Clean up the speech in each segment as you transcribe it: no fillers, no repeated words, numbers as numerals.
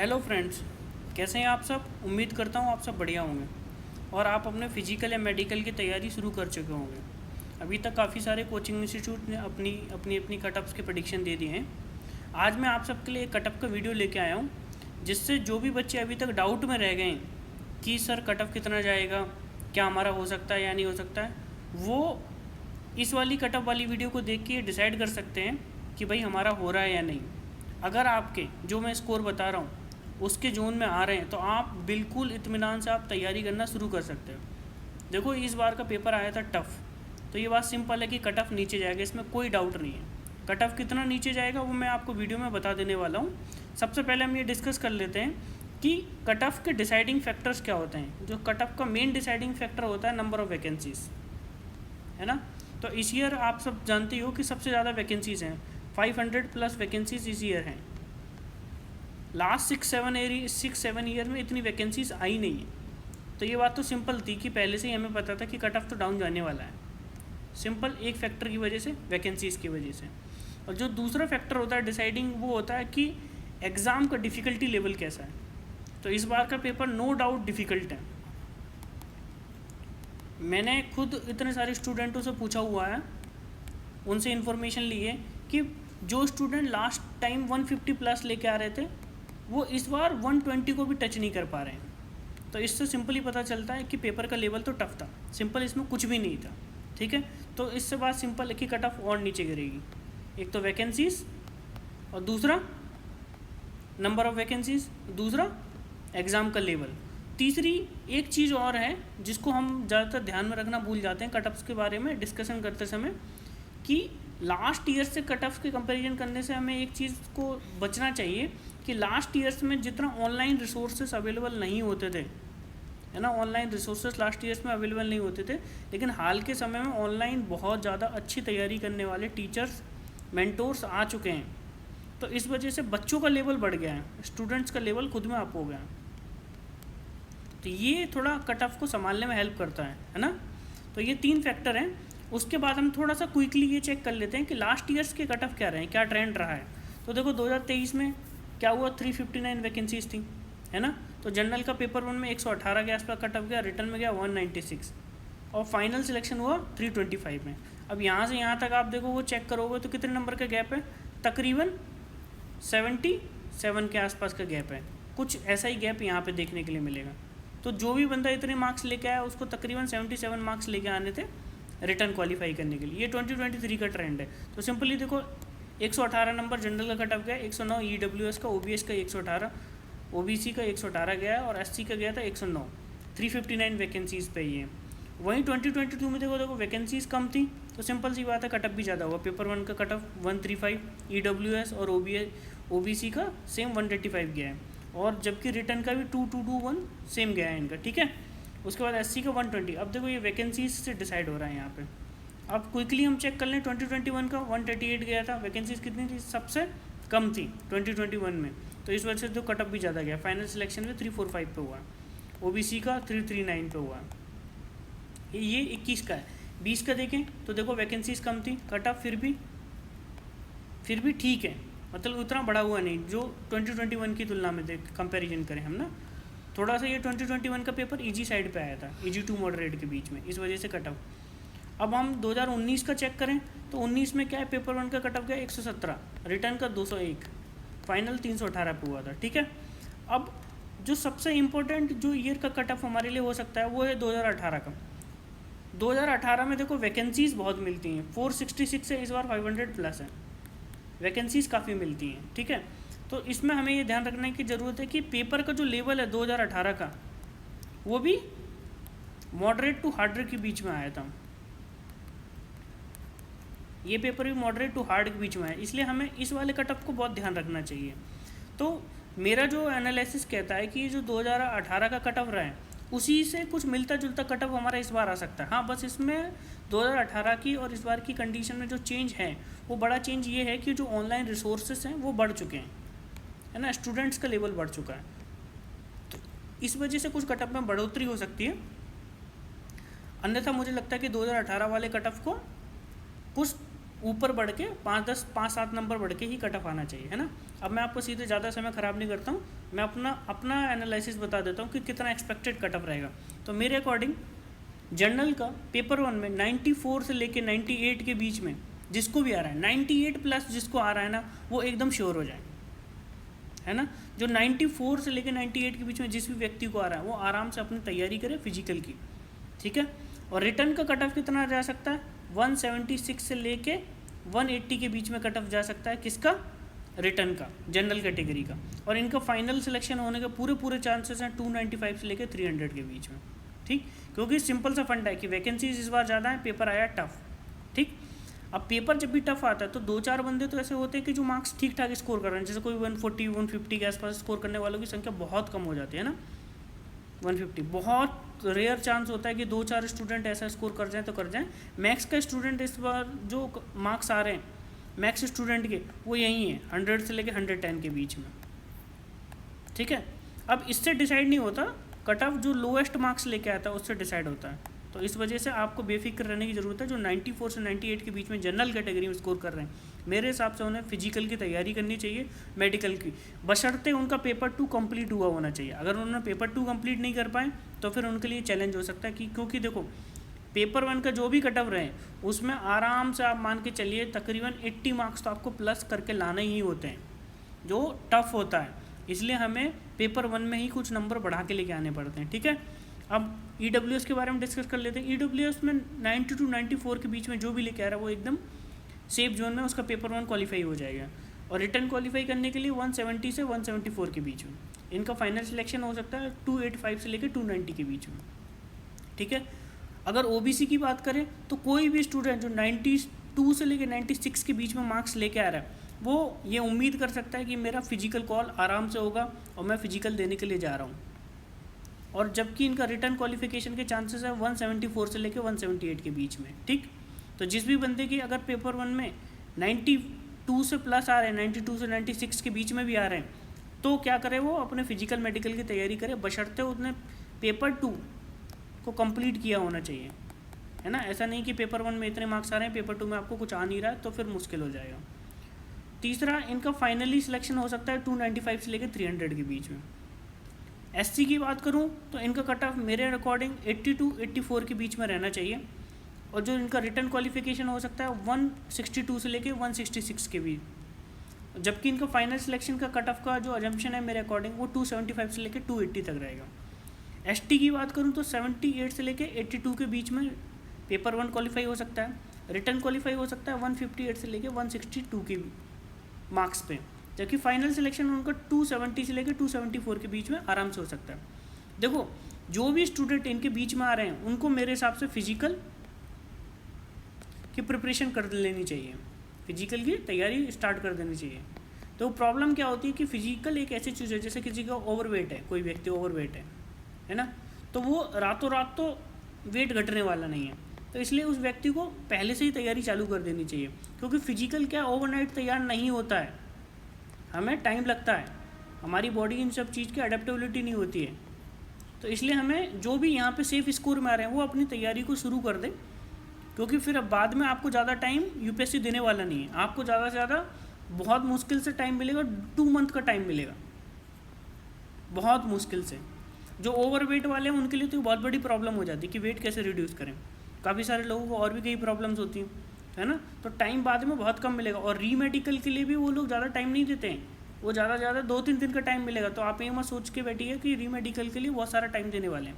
Hello friends, कैसे हैं आप सब। उम्मीद करता हूँ आप सब बढ़िया होंगे और आप अपने फिजिकल या मेडिकल की तैयारी शुरू कर चुके होंगे। अभी तक काफ़ी सारे कोचिंग इंस्टीट्यूट ने अपनी अपनी अपनी कटअप्स के प्रेडिक्शन दे दिए हैं। आज मैं आप सबके लिए एक कटअप का वीडियो लेके आया हूँ, जिससे जो भी बच्चे अभी तक डाउट में रह गए हैं कि सर कटअप कितना जाएगा, क्या हमारा हो सकता है या नहीं हो सकता है, वो इस वाली कटअप वाली वीडियो को देख के डिसाइड कर सकते हैं कि भाई हमारा हो रहा है या नहीं। अगर आपके जो मैं स्कोर बता रहा हूँ उसके जोन में आ रहे हैं तो आप बिल्कुल इत्मीनान से आप तैयारी करना शुरू कर सकते हो। देखो, इस बार का पेपर आया था टफ़, तो ये बात सिंपल है कि कट ऑफ नीचे जाएगा, इसमें कोई डाउट नहीं है। कट ऑफ कितना नीचे जाएगा वो मैं आपको वीडियो में बता देने वाला हूँ। सबसे पहले हम ये डिस्कस कर लेते हैं कि कट ऑफ के डिसाइडिंग फैक्टर्स क्या होते हैं। जो कट ऑफ का मेन डिसाइडिंग फैक्टर होता है नंबर ऑफ़ वैकेंसीज़, है ना। तो इस ईयर आप सब जानते हो कि सबसे ज़्यादा वैकेंसीज़ हैं, 500+ वैकेंसीज़ इस ईयर हैं। लास्ट 6-7 ईयर में इतनी वैकेंसीज आई नहीं है। तो ये बात तो सिंपल थी कि पहले से ही हमें पता था कि कट ऑफ तो डाउन जाने वाला है। सिंपल एक फैक्टर की वजह से, वैकेंसीज़ की वजह से। और जो दूसरा फैक्टर होता है डिसाइडिंग, वो होता है कि एग्ज़ाम का डिफ़िकल्टी लेवल कैसा है। तो इस बार का पेपर नो डाउट डिफ़िकल्ट है। मैंने खुद इतने सारे स्टूडेंटों से पूछा हुआ है, उनसे इन्फॉर्मेशन ली है कि जो स्टूडेंट लास्ट टाइम 150+ लेके आ रहे थे वो इस बार 120 को भी टच नहीं कर पा रहे हैं। तो इससे सिंपली पता चलता है कि पेपर का लेवल तो टफ था, सिंपल इसमें कुछ भी नहीं था। ठीक है, तो इससे बात सिंपल है कि कट ऑफ और नीचे गिरेगी। एक तो वैकेंसीज़ और दूसरा नंबर ऑफ़ वैकेंसीज़, दूसरा एग्ज़ाम का लेवल। तीसरी एक चीज़ और है जिसको हम ज़्यादातर ध्यान में रखना भूल जाते हैं कट ऑफ्स के बारे में डिस्कशन करते समय, कि लास्ट ईयर से कट ऑफ के कंपैरिजन करने से हमें एक चीज़ को बचना चाहिए कि लास्ट ईयर्स में जितना ऑनलाइन रिसोर्सेज अवेलेबल नहीं होते थे, है ना, ऑनलाइन रिसोर्सेज लास्ट ईयर्स में अवेलेबल नहीं होते थे, लेकिन हाल के समय में ऑनलाइन बहुत ज़्यादा अच्छी तैयारी करने वाले टीचर्स, मेंटोर्स आ चुके हैं। तो इस वजह से बच्चों का लेवल बढ़ गया है, स्टूडेंट्स का लेवल खुद में अप हो गया है। तो ये थोड़ा कट ऑफ को संभालने में हेल्प करता है ना। तो ये 3 फैक्टर हैं। उसके बाद हम थोड़ा सा क्विकली ये चेक कर लेते हैं कि लास्ट ईयर्स के कट ऑफ क्या रहे हैं, क्या ट्रेंड रहा है। तो देखो 2023 में क्या हुआ, 359 वैकेंसीज थी, है ना। तो जनरल का पेपर 1 में 118 के आसपास कट ऑफ गया, रिटर्न में गया 196 और फाइनल सिलेक्शन हुआ 325 में। अब यहाँ से यहाँ तक आप देखो वो चेक करोगे तो कितने नंबर का गैप है, तकरीबन 77 के आसपास का गैप है। कुछ ऐसा ही गैप यहाँ पे देखने के लिए मिलेगा। तो जो भी बंदा इतने मार्क्स लेके आया उसको तकरीबन 77 मार्क्स लेके आने थे रिटर्न क्वालिफाई करने के लिए। ये 2023 का ट्रेंड है। तो सिंपली देखो 118 नंबर जनरल का कट ऑफ गया, 109 EWS का, OBS का 118, OBC का 118 गया है और SC का गया था 109। 359 वैकेंसीज़ पे ये। वहीं 2022 में देखो वैकेंसीज़ कम थी, तो सिंपल सी बात है कट ऑफ भी ज़्यादा हुआ। पेपर 1 का कट ऑफ 135, EWS और OBC का सेम 135 गया है, और जबकि रिटर्न का भी 2221 सेम गया है इनका। ठीक है, उसके बाद SC का 120। अब देखो ये वैकेंसीज से डिसाइड हो रहा है यहाँ पे। अब क्विकली हम चेक कर लें, 2021 का 138 गया था, वैकेंसीज कितनी थी, सबसे कम थी 2021 में। तो इस वजह से तो कट ऑफ भी ज़्यादा गया। फाइनल सिलेक्शन में 345 पे हुआ, OBC का 339 पे हुआ। ये 21 का है। 20 का देखें तो देखो वैकेंसीज कम थी, कट ऑफ फिर भी ठीक है, मतलब उतना बड़ा हुआ नहीं जो 2021 की तुलना में कंपेरिजन करें हम ना। थोड़ा सा ये 2021 का पेपर इजी साइड पे आया था, इजी टू मॉडरेट के बीच में, इस वजह से कट ऑफ। अब हम 2019 का चेक करें तो 19 में क्या है, पेपर 1 का कट ऑफ गया 117, रिटर्न का 201, फाइनल 318 पे हुआ था। ठीक है, अब जो सबसे इम्पोर्टेंट जो ईयर का कट ऑफ हमारे लिए हो सकता है वो है 2018 का। 2018 में देखो वैकेंसीज़ बहुत मिलती हैं, 466 है, इस बार 500+ है, वैकेंसीज़ काफ़ी मिलती हैं। ठीक है, तो इसमें हमें ये ध्यान रखने की ज़रूरत है कि पेपर का जो लेवल है 2018 का वो भी मॉडरेट टू हार्डर के बीच में आया था। ये पेपर भी मॉडरेट टू हार्ड के बीच में है, इसलिए हमें इस वाले कट ऑफ को बहुत ध्यान रखना चाहिए। तो मेरा जो एनालिसिस कहता है कि जो 2018 का कट ऑफ रहा है उसी से कुछ मिलता जुलता कट ऑफ हमारा इस बार आ सकता है। हाँ, बस इसमें 2018 की और इस बार की कंडीशन में जो चेंज है वो बड़ा चेंज ये है कि जो ऑनलाइन रिसोर्सेज हैं वो बढ़ चुके हैं, है ना, स्टूडेंट्स का लेवल बढ़ चुका है। तो इस वजह से कुछ कट ऑफ में बढ़ोतरी हो सकती है। अन्यथा मुझे लगता है कि 2018 वाले कट ऑफ को कुछ ऊपर बढ़ के 5-7 नंबर बढ़ के ही कट ऑफ आना चाहिए, है ना। अब मैं आपको सीधे ज़्यादा समय ख़राब नहीं करता हूँ, मैं अपना एनालिसिस बता देता हूँ कि कितना एक्सपेक्टेड कट ऑफ रहेगा। तो मेरे अकॉर्डिंग जनरल का पेपर 1 में 94 से लेके 98 के बीच में जिसको भी आ रहा है, 98 प्लस जिसको आ रहा है ना, वो एकदम श्योर हो जाए, है ना। जो 94 से लेके 98 के बीच में जिस भी व्यक्ति को आ रहा है वो आराम से अपनी तैयारी करे फिजिकल की, ठीक है। और रिटर्न का कट ऑफ कितना जा सकता है, 176 से लेके 180 के बीच में कट ऑफ जा सकता है, किसका, रिटर्न का, जनरल कैटेगरी का। और इनका फाइनल सिलेक्शन होने के पूरे चांसेस हैं 295 से लेके 300 के बीच में, ठीक। क्योंकि सिंपल सा फंडा है कि वैकेंसीज इस बार ज़्यादा है, पेपर आया टफ, ठीक। अब पेपर जब भी टफ आता है तो 2-4 बंदे तो ऐसे होते हैं कि जो मार्क्स ठीक ठाक स्कोर कर रहे हैं, जैसे कोई 140-150 के आसपास स्कोर करने वालों की संख्या बहुत कम हो जाती है ना, 150 बहुत रेयर चांस होता है कि 2-4 स्टूडेंट ऐसा स्कोर कर जाएं तो कर जाएं। मैक्स का स्टूडेंट इस बार जो मार्क्स आ रहे हैं मैक्स स्टूडेंट के वो यही है 100 से लेके 110 के बीच में, ठीक है। अब इससे डिसाइड नहीं होता, कट ऑफ जो लोएस्ट मार्क्स लेके आता है उससे डिसाइड होता है। तो इस वजह से आपको बेफिक्र रहने की ज़रूरत है। जो 94 से 98 के बीच में जनरल कैटेगरी में स्कोर कर रहे हैं, मेरे हिसाब से उन्हें फिजिकल की तैयारी करनी चाहिए, मेडिकल की, बशर्ते उनका पेपर 2 कंप्लीट हुआ होना चाहिए। अगर उन्होंने पेपर 2 कंप्लीट नहीं कर पाए तो फिर उनके लिए चैलेंज हो सकता है कि क्योंकि देखो पेपर 1 का जो भी कट ऑफ रहे उसमें आराम से आप मान के चलिए तकरीबन 80 मार्क्स तो आपको प्लस करके लाने ही होते हैं, जो टफ होता है। इसलिए हमें पेपर 1 में ही कुछ नंबर बढ़ा के लेके आने पड़ते हैं, ठीक है। अब EWS के बारे में डिस्कस कर लेते हैं। EWS में 90 to 94 के बीच में जो भी लेके आ रहा है वो एकदम सेफ जोन में उसका पेपर 1 क्वालिफाई हो जाएगा। और रिटर्न क्वालिफाई करने के लिए 170 से 174 के बीच में इनका फाइनल सिलेक्शन हो सकता है 285 से लेकर 290 के बीच में, ठीक है। अगर OBC की बात करें तो कोई भी स्टूडेंट जो 92 से लेकर 96 के बीच में मार्क्स लेके आ रहा है वो ये उम्मीद कर सकता है कि मेरा फिजिकल कॉल आराम से होगा और मैं फिजिकल देने के लिए जा रहा हूँ। और जबकि इनका रिटर्न क्वालिफिकेशन के चांसेस है 174 से लेकर 178 के बीच में, ठीक। तो जिस भी बंदे की अगर पेपर 1 में 92 से प्लस आ रहे हैं, 92 से 96 के बीच में भी आ रहे हैं, तो क्या करे, वो अपने फिजिकल मेडिकल की तैयारी करे, बशर्ते उसने पेपर 2 को कंप्लीट किया होना चाहिए, है ना। ऐसा नहीं कि पेपर 1 में इतने मार्क्स आ रहे हैं, पेपर 2 में आपको कुछ आ नहीं रहा है तो फिर मुश्किल हो जाएगा। तीसरा, इनका फाइनली सिलेक्शन हो सकता है 295 से लेकर 300 के बीच में। SC की बात करूं तो इनका कट ऑफ मेरे अकॉर्डिंग 80-84 के बीच में रहना चाहिए। और जो इनका रिटर्न क्वालिफिकेशन हो सकता है 162 से लेकर 166 के बीच। जबकि इनका फाइनल सिलेक्शन का कट ऑफ का जो अजम्पशन है मेरे अकॉर्डिंग वो 275 से लेकर 280 तक रहेगा। ST की बात करूं तो 78 से लेकर 82 के बीच में पेपर 1 क्वालिफाई हो सकता है। रिटर्न क्वालिफाई हो सकता है 158 से लेकर 162 के मार्क्स पे, जबकि फाइनल सिलेक्शन उनका 270 से लेकर 274 के बीच में आराम से हो सकता है। देखो जो भी स्टूडेंट इनके बीच में आ रहे हैं उनको मेरे हिसाब से फिजिकल की प्रिपरेशन कर लेनी चाहिए, फिजिकल की तैयारी स्टार्ट कर देनी चाहिए। तो प्रॉब्लम क्या होती है कि फिजिकल एक ऐसी चीज़ है, जैसे किसी का ओवरवेट है, कोई व्यक्ति ओवरवेट है ना, तो वो रातों रात तो वेट घटने वाला नहीं है। तो इसलिए उस व्यक्ति को पहले से ही तैयारी चालू कर देनी चाहिए, क्योंकि फिजिकल क्या ओवरनाइट तैयार नहीं होता है, हमें टाइम लगता है, हमारी बॉडी इन सब चीज़ की अडेप्टेबिलिटी नहीं होती है। तो इसलिए हमें जो भी यहाँ पे सेफ स्कोर में आ रहे हैं वो अपनी तैयारी को शुरू कर दें, क्योंकि फिर अब बाद में आपको ज़्यादा टाइम UPSC देने वाला नहीं है। आपको ज़्यादा से ज़्यादा बहुत मुश्किल से टाइम मिलेगा, 2 मंथ का टाइम मिलेगा, बहुत मुश्किल से। जो ओवरवेट वाले हैं उनके लिए तो बहुत बड़ी प्रॉब्लम हो जाती है कि वेट कैसे रिड्यूस करें। काफ़ी सारे लोगों को और भी कई प्रॉब्लम्स होती हैं, है ना। तो टाइम बाद में बहुत कम मिलेगा। और रीमेडिकल के लिए भी वो लोग ज़्यादा टाइम नहीं देते हैं, वो ज़्यादा से ज़्यादा 2-3 दिन का टाइम मिलेगा। तो आप ये मत सोच के बैठिए कि रीमेडिकल के लिए बहुत सारा टाइम देने वाले हैं।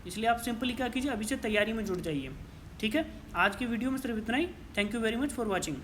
इसलिए आप सिंपली क्या कीजिए, अभी से तैयारी में जुट जाइए, ठीक है। आज की वीडियो में सिर्फ इतना ही। Thank you very much for watching.